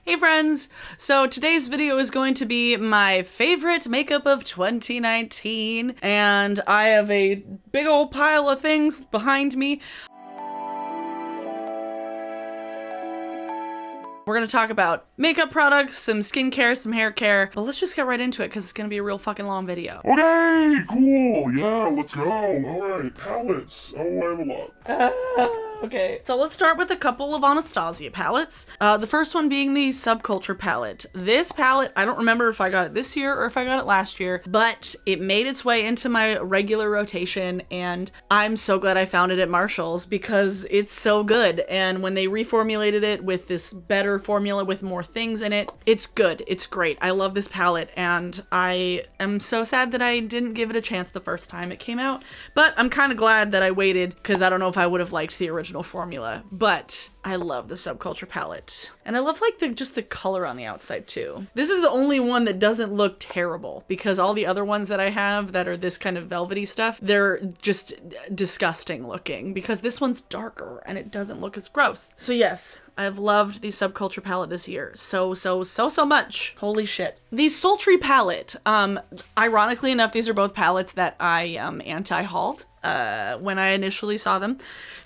Hey friends! So today's video is going to be my favorite makeup of 2019, and I have a big old pile of things behind me. We're gonna talk about makeup products, some skincare, some hair care, but let's just get right into it because it's gonna be a real fucking long video. Okay, cool, yeah, let's go. Alright, palettes. Oh, I have a lot. Okay, so let's start with a couple of Anastasia palettes. The first one being the Subculture Palette. This palette, I don't remember if I got it this year or if I got it last year, but it made its way into my regular rotation, and I'm so glad I found it at Marshall's because it's so good. And when they reformulated it with this better formula with more things in it, it's good. It's great. I love this palette, and I am so sad that I didn't give it a chance the first time it came out, but I'm kind of glad that I waited because I don't know if I would have liked the original formula, but I love the Subculture palette. And I love like just the color on the outside too. This is the only one that doesn't look terrible because all the other ones that I have that are this kind of velvety stuff, they're just disgusting looking because this one's darker and it doesn't look as gross. So yes, I've loved the Subculture palette this year so much. Holy shit. The Sultry palette, ironically enough, these are both palettes that I anti-hauled when I initially saw them,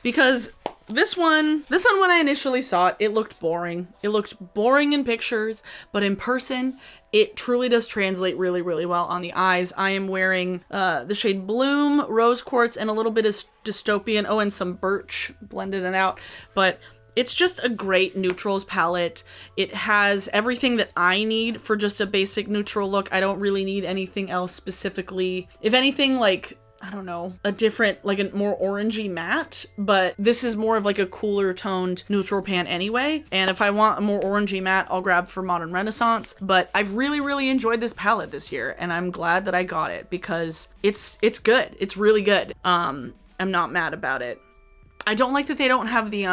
because this one when I initially saw it, it looked boring. It looked boring in pictures, but in person, it truly does translate really well on the eyes. I am wearing the shade Bloom, Rose Quartz, and a little bit of Dystopian, and some Birch blended it out, but it's just a great neutrals palette. It has everything that I need for just a basic neutral look. I don't really need anything else specifically. If anything, like, I don't know, a different, like a more orangey matte, but this is more of like a cooler toned neutral pan anyway. And if I want a more orangey matte, I'll grab for Modern Renaissance. But I've really enjoyed this palette this year, and I'm glad that I got it because it's good. It's really good. I'm not mad about it. I don't like that they don't have the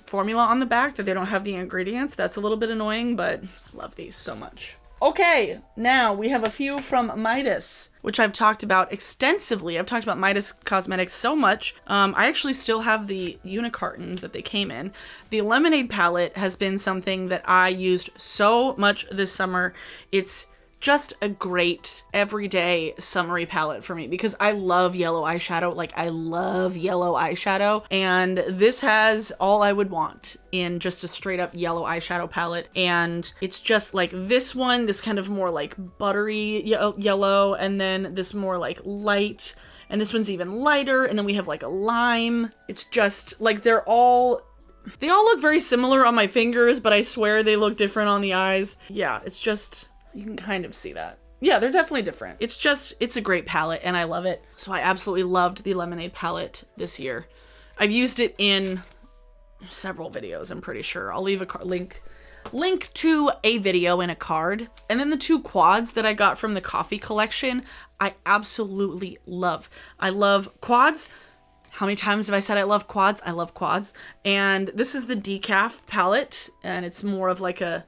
formula on the back, that they don't have the ingredients. That's a little bit annoying, but I love these so much. Okay, now we have a few from Midas, which I've talked about extensively. I've talked about Midas Cosmetics so much. I actually still have the unicarton that they came in. The Lemonade palette has been something that I used so much this summer. It's just a great everyday summery palette for me because I love yellow eyeshadow. Like, I love yellow eyeshadow, and this has all I would want in just a straight up yellow eyeshadow palette. And it's just like this one, this kind of more like buttery yellow, and then this more like light, and this one's even lighter, and then we have like a lime. It's just like they all look very similar on my fingers, but I swear they look different on the eyes. Yeah, it's just, you can kind of see that. Yeah, they're definitely different. It's a great palette and I love it. So I absolutely loved the Lemonade palette this year. I've used it in several videos, I'm pretty sure. I'll leave a link to a video in a card. And then the two quads that I got from the coffee collection, I absolutely love. I love quads. How many times have I said I love quads? I love quads. And this is the Decaf palette, and it's more of like a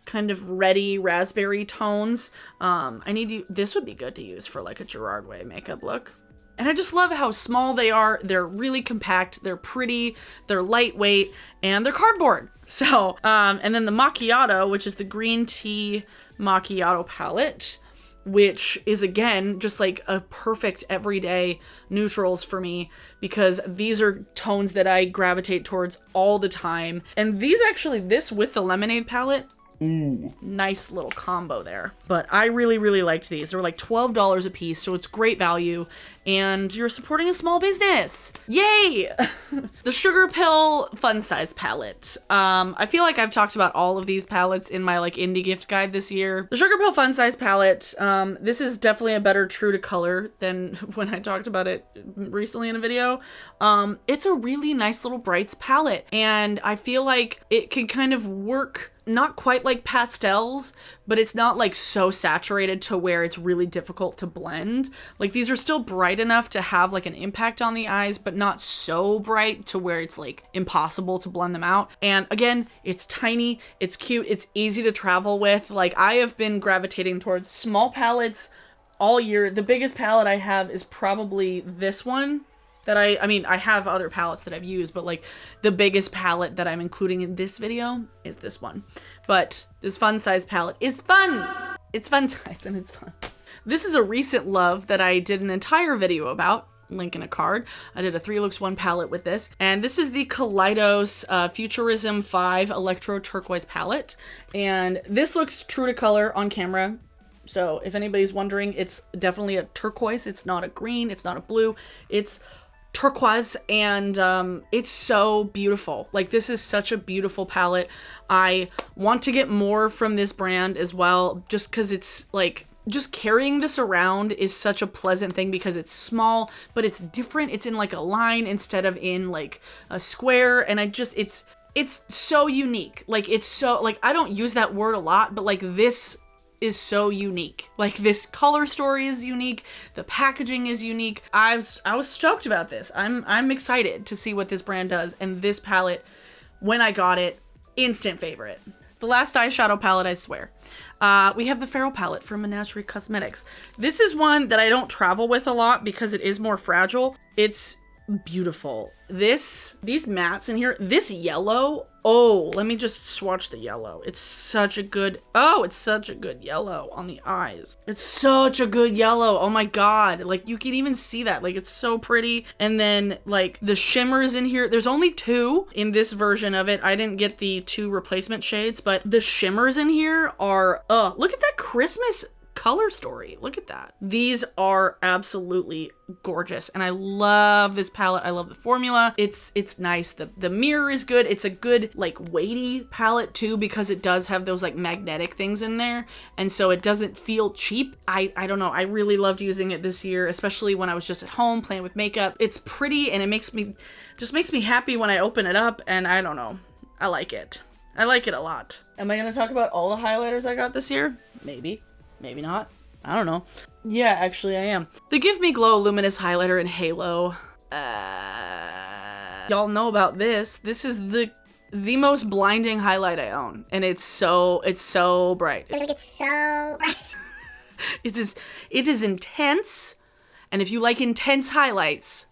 kind of reddy raspberry tones. This would be good to use for like a Gerard Way makeup look. And I just love how small they are. They're really compact, they're pretty, they're lightweight, and they're cardboard. So, and then the Macchiato, which is the green tea Macchiato palette, which is again just like a perfect everyday neutrals for me because these are tones that I gravitate towards all the time. And this with the Lemonade palette, ooh, nice little combo there. But I really liked these. They were like $12 a piece, so it's great value, and you're supporting a small business. Yay! The Sugar Pill Fun Size palette. I feel like I've talked about all of these palettes in my like indie gift guide this year. The Sugar Pill Fun Size palette, this is definitely a better true to color than when I talked about it recently in a video. It's a really nice little brights palette, and I feel like it can kind of work not quite like pastels, but it's not like so saturated to where it's really difficult to blend. Like, these are still bright enough to have like an impact on the eyes, but not so bright to where it's like impossible to blend them out. And again, it's tiny, it's cute, it's easy to travel with. Like, I have been gravitating towards small palettes all year. The biggest palette I have is probably this one. that I mean, I have other palettes that I've used, but like the biggest palette that I'm including in this video is this one. But this fun size palette is fun. It's fun size and it's fun. This is a recent love that I did an entire video about. Link in a card. I did a 3 looks 1 palette with this, and this is the Kaleidos Futurism 5 Electro-Turquoise palette, and this looks true to color on camera. So if anybody's wondering, it's definitely a turquoise. It's not a green, it's not a blue, it's turquoise, and it's so beautiful. Like, this is such a beautiful palette. I want to get more from this brand as well, just because it's like, just carrying this around is such a pleasant thing because it's small, but it's different. It's in like a line instead of in like a square. And it's so unique. Like, it's so, like, I don't use that word a lot, but like this is so unique. Like, this color story is unique. The packaging is unique. I was stoked about this. I'm excited to see what this brand does. And this palette, when I got it, instant favorite. The last eyeshadow palette, I swear. We have the Feral palette from Menagerie Cosmetics. This is one that I don't travel with a lot because it is more fragile. It's beautiful. These mattes in here, this yellow, oh, let me just swatch the yellow. It's such a good yellow on the eyes. It's such a good yellow. Oh my God. Like, you can even see that. Like, it's so pretty. And then like the shimmers in here, there's only 2 in this version of it. I didn't get the 2 replacement shades, but the shimmers in here are, look at that Christmas color story. Look at that. These are absolutely gorgeous, and I love this palette. I love the formula. It's nice. The mirror is good. It's a good like weighty palette too, because it does have those like magnetic things in there, and so it doesn't feel cheap. I don't know. I really loved using it this year, especially when I was just at home playing with makeup. It's pretty, and it makes me happy when I open it up, and I don't know. I like it. I like it a lot. Am I gonna talk about all the highlighters I got this year? Maybe. Maybe not. I don't know. Yeah, actually I am. The Give Me Glow Luminous Highlighter in Halo. Y'all know about this. This is the most blinding highlight I own. And it's so bright. It's so bright. It is intense. And if you like intense highlights,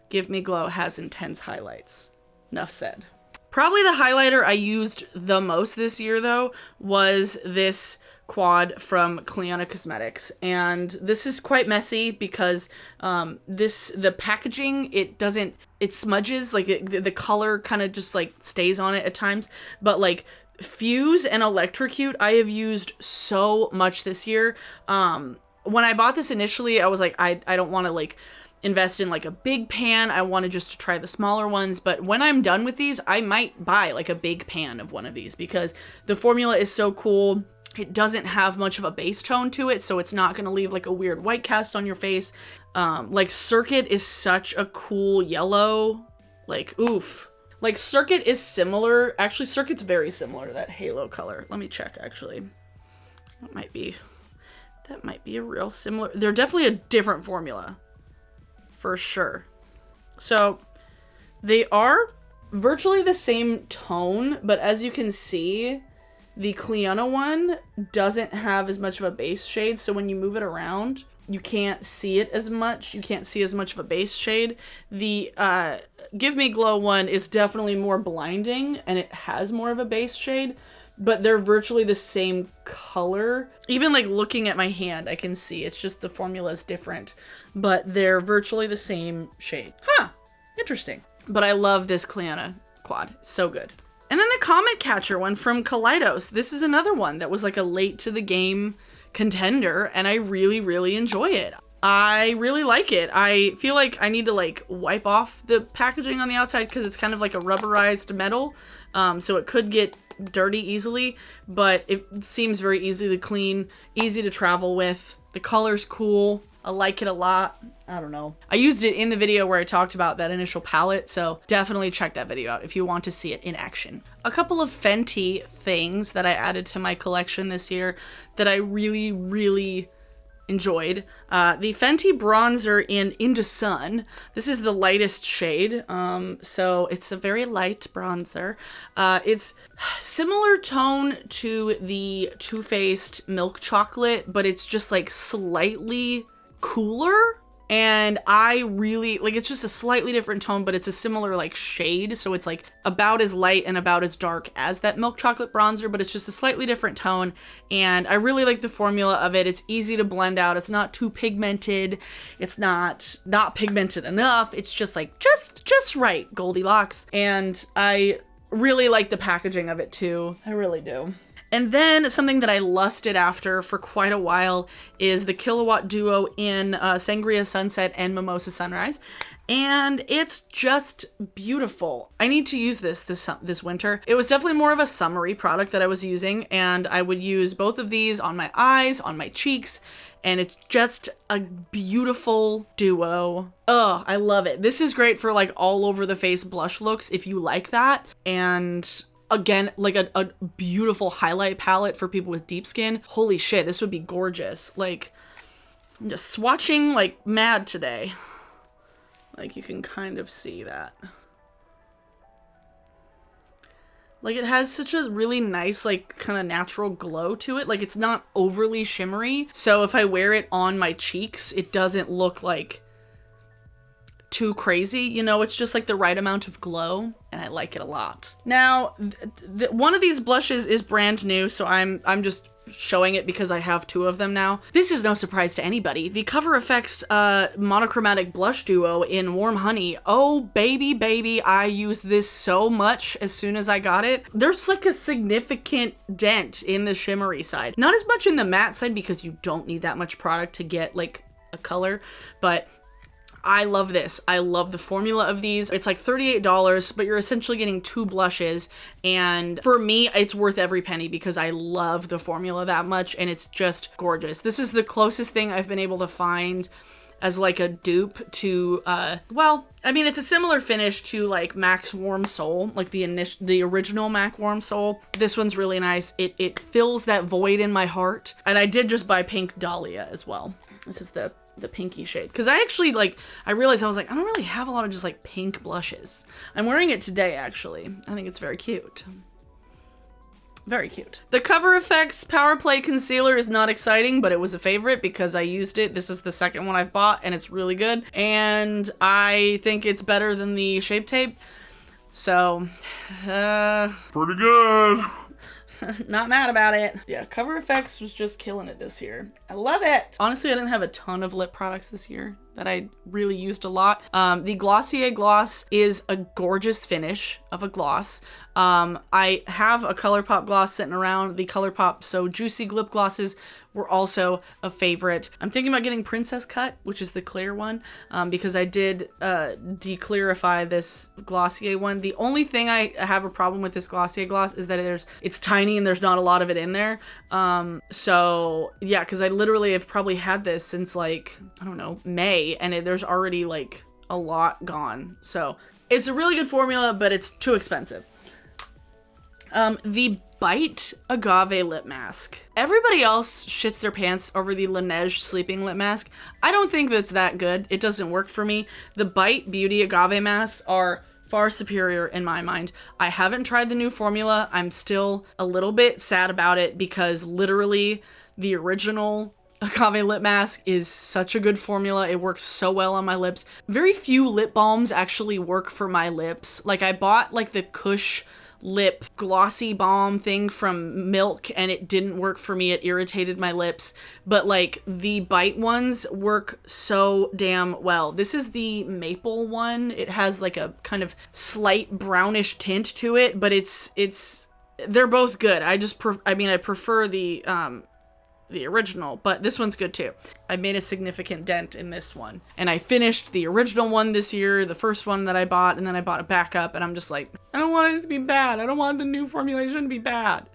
Give Me Glow has intense highlights. Enough said. Probably the highlighter I used the most this year, though, was this quad from Clionadh Cosmetics. And this is quite messy because the packaging, it smudges, like the color kind of just like stays on it at times. But like Fuse and Electrocute, I have used so much this year. When I bought this initially, I was like, I don't want to like invest in like a big pan. I wanted just to try the smaller ones, but when I'm done with these, I might buy like a big pan of one of these because the formula is so cool. It doesn't have much of a base tone to it, so it's not going to leave like a weird white cast on your face. Like Circuit is such a cool yellow. Like, oof. Like Circuit is similar. Actually, Circuit's very similar to that Halo color. Let me check, actually. That might be a real similar. They're definitely a different formula. For sure. So they are virtually the same tone, but as you can see, the Clionadh one doesn't have as much of a base shade, so when you move it around, you can't see it as much. You can't see as much of a base shade. The Give Me Glow one is definitely more blinding, and it has more of a base shade, but they're virtually the same color. Even like looking at my hand, I can see it's just the formula is different, but they're virtually the same shade. Huh, interesting. But I love this Clionadh quad, so good. And then the Comet Catcher one from Kaleidos. This is another one that was like a late to the game contender, and I really, really enjoy it. I really like it. I feel like I need to like wipe off the packaging on the outside because it's kind of like a rubberized metal, so it could get dirty easily, but it seems very easy to clean, easy to travel with. The color's cool. I like it a lot. I don't know. I used it in the video where I talked about that initial palette, so definitely check that video out if you want to see it in action. A couple of Fenty things that I added to my collection this year that I really, really enjoyed. The Fenty bronzer in Inda Sun. This is the lightest shade, so it's a very light bronzer. It's similar tone to the Too Faced Milk Chocolate, but it's just like slightly cooler. And I really, like, it's just a slightly different tone, but it's a similar, like, shade. So it's, like, about as light and about as dark as that milk chocolate bronzer, but it's just a slightly different tone. And I really like the formula of it. It's easy to blend out. It's not too pigmented. It's not pigmented enough. It's just, like, just right, Goldilocks. And I really like the packaging of it, too. I really do. And then something that I lusted after for quite a while is the Killawatt duo in Sangria Sunset and Mimosa Sunrise. And it's just beautiful. I need to use this winter. It was definitely more of a summery product that I was using, and I would use both of these on my eyes, on my cheeks, and it's just a beautiful duo. Oh, I love it. This is great for like all over the face blush looks if you like that. And again, like a beautiful highlight palette for people with deep skin. Holy shit, this would be gorgeous. Like, I'm just swatching like mad today. Like, you can kind of see that. Like, it has such a really nice, like, kind of natural glow to it. Like, it's not overly shimmery. So if I wear it on my cheeks, it doesn't look like too crazy, you know, it's just like the right amount of glow, and I like it a lot. Now, one of these blushes is brand new, so I'm just showing it because I have two of them now. This is no surprise to anybody. The Cover FX monochromatic blush duo in Warm Honey. Oh, baby, I use this so much as soon as I got it. There's like a significant dent in the shimmery side. Not as much in the matte side because you don't need that much product to get like a color, but I love this. I love the formula of these. It's like $38, but you're essentially getting two blushes. And for me, it's worth every penny because I love the formula that much and it's just gorgeous. This is the closest thing I've been able to find as like a dupe to, well, I mean, it's a similar finish to like MAC's Warm Soul, like the original MAC Warm Soul. This one's really nice. It fills that void in my heart. And I did just buy Pink Dahlia as well. This is the pinky shade, because I actually I realized I was like, I don't really have a lot of just like pink blushes. I'm wearing it today actually. I think it's very cute. Very cute. The Cover FX Power Play Concealer is not exciting, but it was a favorite because I used it. This is the second one I've bought and it's really good. And I think it's better than the Shape Tape. So, pretty good. Not mad about it. Yeah, Cover FX was just killing it this year. I love it. Honestly, I didn't have a ton of lip products this year that I really used a lot. The Glossier Gloss is a gorgeous finish of a gloss. I have a Colourpop gloss sitting around. The Colourpop So Juicy lip glosses were also a favorite. I'm thinking about getting Princess Cut, which is the clear one, because I did declarify this Glossier one. The only thing I have a problem with this Glossier gloss is that it's tiny and there's not a lot of it in there. So yeah, because I literally have probably had this since like, I don't know, May, and there's already like a lot gone. So it's a really good formula, but it's too expensive. The Bite Agave Lip Mask. Everybody else shits their pants over the Laneige Sleeping Lip Mask. I don't think that's that good. It doesn't work for me. The Bite Beauty Agave Masks are far superior in my mind. I haven't tried the new formula. I'm still a little bit sad about it because literally the original Agave lip mask is such a good formula. It works so well on my lips. Very few lip balms actually work for my lips. Like, I bought like the Kush lip glossy balm thing from Milk and it didn't work for me. It irritated my lips, but like the Bite ones work so damn well. This is the maple one. It has like a kind of slight brownish tint to it, but they're both good. I prefer the original, but this one's good too. I made a significant dent in this one. And I finished the original one this year, the first one that I bought, and then I bought a backup, and I'm just like, I don't want it to be bad. I don't want the new formulation to be bad.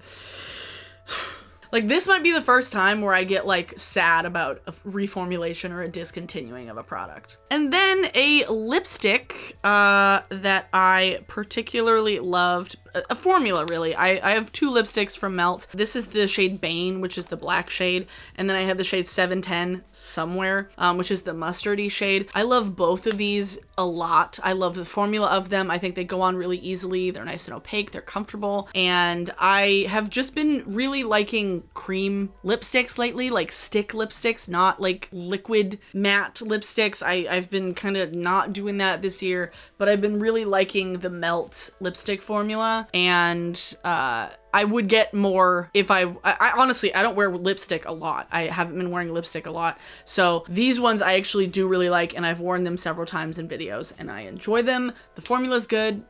Like, this might be the first time where I get like sad about a reformulation or a discontinuing of a product. And then a lipstick that I particularly loved, a formula really. I have two lipsticks from Melt. This is the shade Bane, which is the black shade, and then I have the shade 710 Somewhere, which is the mustardy shade. I love both of these a lot. I love the formula of them. I think they go on really easily. They're nice and opaque. They're comfortable. And I have just been really liking using cream lipsticks lately, like stick lipsticks, not like liquid matte lipsticks. I've been kind of not doing that this year, but I've been really liking the Melt lipstick formula, and I would get more if I honestly, I don't wear lipstick a lot. I haven't been wearing lipstick a lot. So these ones I actually do really like, and I've worn them several times in videos and I enjoy them. The formula's good.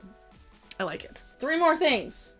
I like it. 3 more things.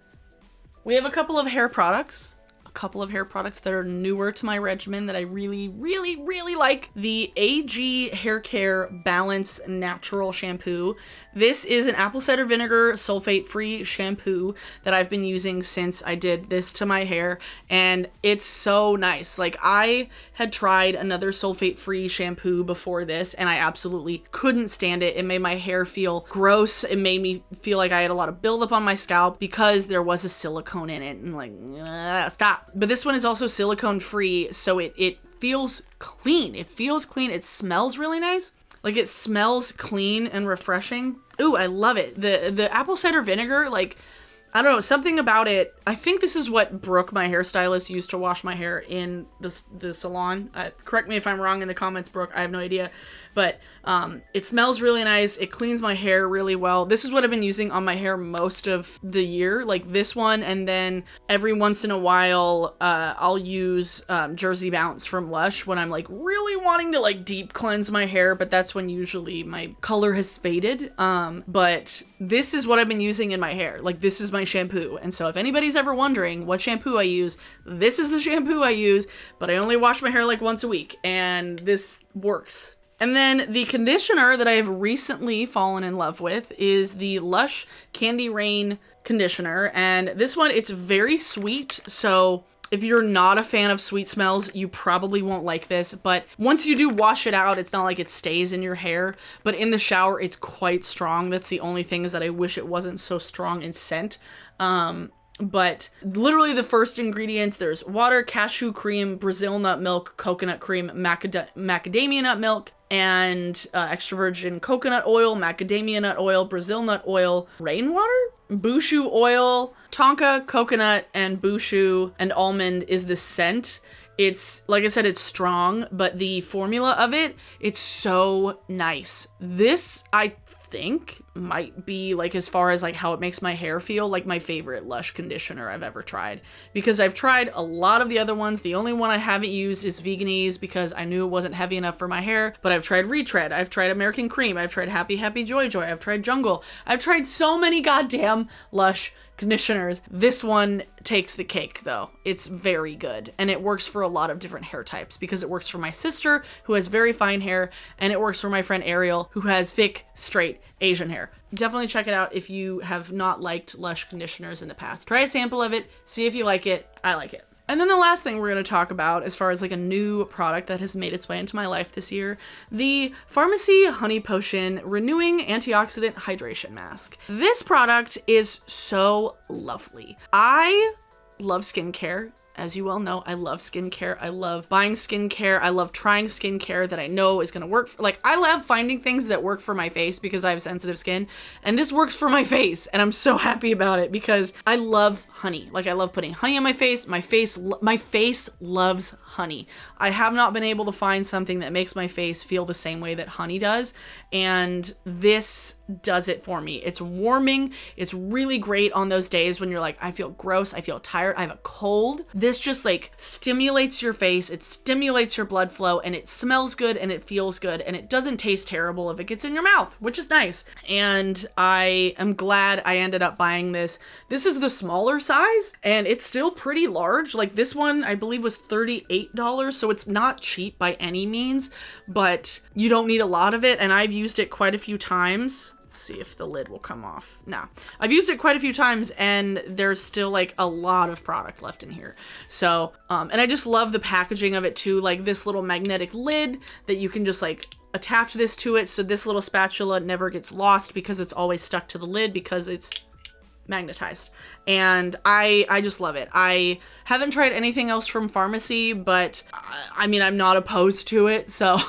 We have a couple of hair products. That are newer to my regimen that I really, really, really like. The AG Hair Care Balance Natural Shampoo. This is an apple cider vinegar sulfate-free shampoo that I've been using since I did this to my hair, and it's so nice. Like, I had tried another sulfate-free shampoo before this, and I absolutely couldn't stand it. It made my hair feel gross. It made me feel like I had a lot of buildup on my scalp because there was a silicone in it, and like, stop. But this one is also silicone free, so it feels clean. It feels clean. It smells really nice. Like, it smells clean and refreshing. Ooh, I love it. The apple cider vinegar, like, I don't know, something about it. I think this is what Brooke, my hairstylist, used to wash my hair in the salon. Correct me if I'm wrong in the comments, Brooke. I have no idea. But it smells really nice. It cleans my hair really well. This is what I've been using on my hair most of the year, like this one. And then every once in a while, I'll use Jersey Bounce from Lush when I'm like really wanting to like deep cleanse my hair. But that's when usually my color has faded. But this is what I've been using in my hair. Like, this is my shampoo. And so if anybody's ever wondering what shampoo I use, this is the shampoo I use. But I only wash my hair like once a week. And this works. And then the conditioner that I have recently fallen in love with is the Lush Candy Rain conditioner. And this one, it's very sweet. So if you're not a fan of sweet smells, you probably won't like this. But once you do wash it out, it's not like it stays in your hair. But in the shower, it's quite strong. That's the only thing, is that I wish it wasn't so strong in scent. But literally the first ingredients, there's water, cashew cream, Brazil nut milk, coconut cream, macadamia nut milk, and extra virgin coconut oil, macadamia nut oil, Brazil nut oil, rainwater, bushu oil, tonka, coconut, and bushu and almond is the scent. It's, like I said, it's strong, but the formula of it, it's so nice. This, I think, might be, like, as far as like how it makes my hair feel, like my favorite Lush conditioner I've ever tried, because I've tried a lot of the other ones. The only one I haven't used is Veganese because I knew it wasn't heavy enough for my hair. But I've tried Retread, I've tried American Cream, I've tried Happy Happy Joy Joy, I've tried Jungle, I've tried so many goddamn Lush conditioners. This one takes the cake though. It's very good, and it works for a lot of different hair types, because it works for my sister who has very fine hair, and it works for my friend Ariel who has thick, straight Asian hair. Definitely check it out if you have not liked Lush conditioners in the past. Try a sample of it, see if you like it. I like it. And then the last thing we're going to talk about, as far as like a new product that has made its way into my life this year, the Pharmacy Honey Potion Renewing Antioxidant Hydration Mask. This product is so lovely. I love skincare. As you all know, I love skincare. I love buying skincare. I love trying skincare that I know is going to work. Like, I love finding things that work for my face because I have sensitive skin, and this works for my face, and I'm so happy about it because I love honey. Like, I love putting honey on my face. My face loves honey. I have not been able to find something that makes my face feel the same way that honey does, and this does it for me. It's warming. It's really great on those days when you're like, I feel gross, I feel tired, I have a cold. This just like stimulates your face, it stimulates your blood flow, and it smells good and it feels good, and it doesn't taste terrible if it gets in your mouth, which is nice. And I am glad I ended up buying this. This is the smaller size, and it's still pretty large. Like, this one I believe was $38, so it's not cheap by any means, but you don't need a lot of it, and I've used it quite a few times. See if the lid will come off. No, I've used it quite a few times, and there's still like a lot of product left in here. So, and I just love the packaging of it too. Like, this little magnetic lid that you can just like attach this to it, so this little spatula never gets lost because it's always stuck to the lid because it's magnetized. And I just love it. I haven't tried anything else from Pharmacy, but I mean, I'm not opposed to it. So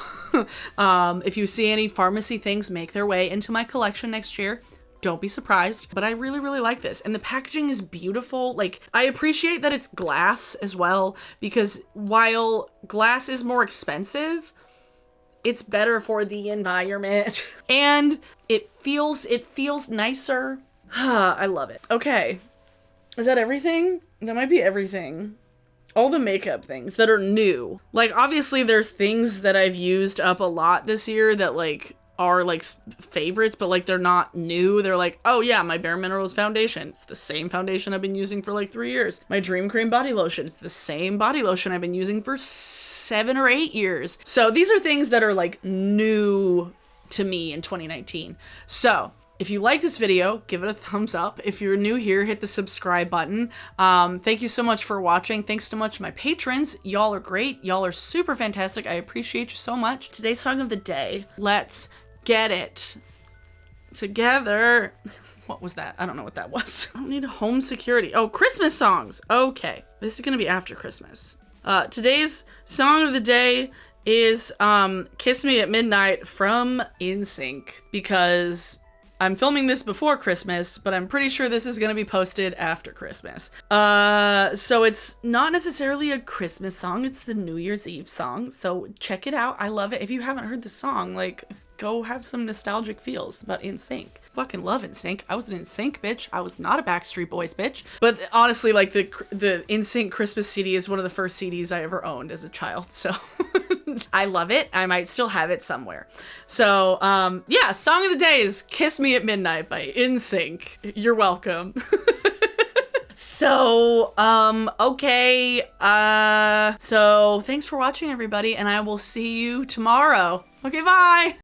if you see any Pharmacy things make their way into my collection next year, don't be surprised. But I really, really like this. And the packaging is beautiful. Like, I appreciate that it's glass as well, because while glass is more expensive, it's better for the environment. And it feels nicer. I love it. Okay. Is that everything? That might be everything. All the makeup things that are new. Like, obviously there's things that I've used up a lot this year that like are like favorites, but like they're not new. They're like, oh yeah, my BareMinerals foundation. It's the same foundation I've been using for like 3 years. My Dream Cream body lotion. It's the same body lotion I've been using for 7 or 8 years. So these are things that are like new to me in 2019. So if you like this video, give it a thumbs up. If you're new here, hit the subscribe button. Thank you so much for watching. Thanks so much to my patrons. Y'all are great. Y'all are super fantastic. I appreciate you so much. Today's song of the day. Let's get it together. What was that? I don't know what that was. I don't need home security. Oh, Christmas songs. Okay. This is gonna be after Christmas. Today's song of the day is Kiss Me at Midnight from NSYNC, because I'm filming this before Christmas, but I'm pretty sure this is going to be posted after Christmas. So it's not necessarily a Christmas song, it's the New Year's Eve song. So check it out. I love it. If you haven't heard the song, like, go have some nostalgic feels about NSYNC. Fucking love NSYNC. I was an NSYNC bitch. I was not a Backstreet Boys bitch. But honestly, like, the NSYNC Christmas CD is one of the first CDs I ever owned as a child, so I love it. I might still have it somewhere. So, yeah, song of the day is Kiss Me at Midnight by NSYNC. You're welcome. So, okay. So thanks for watching, everybody, and I will see you tomorrow. Okay, bye!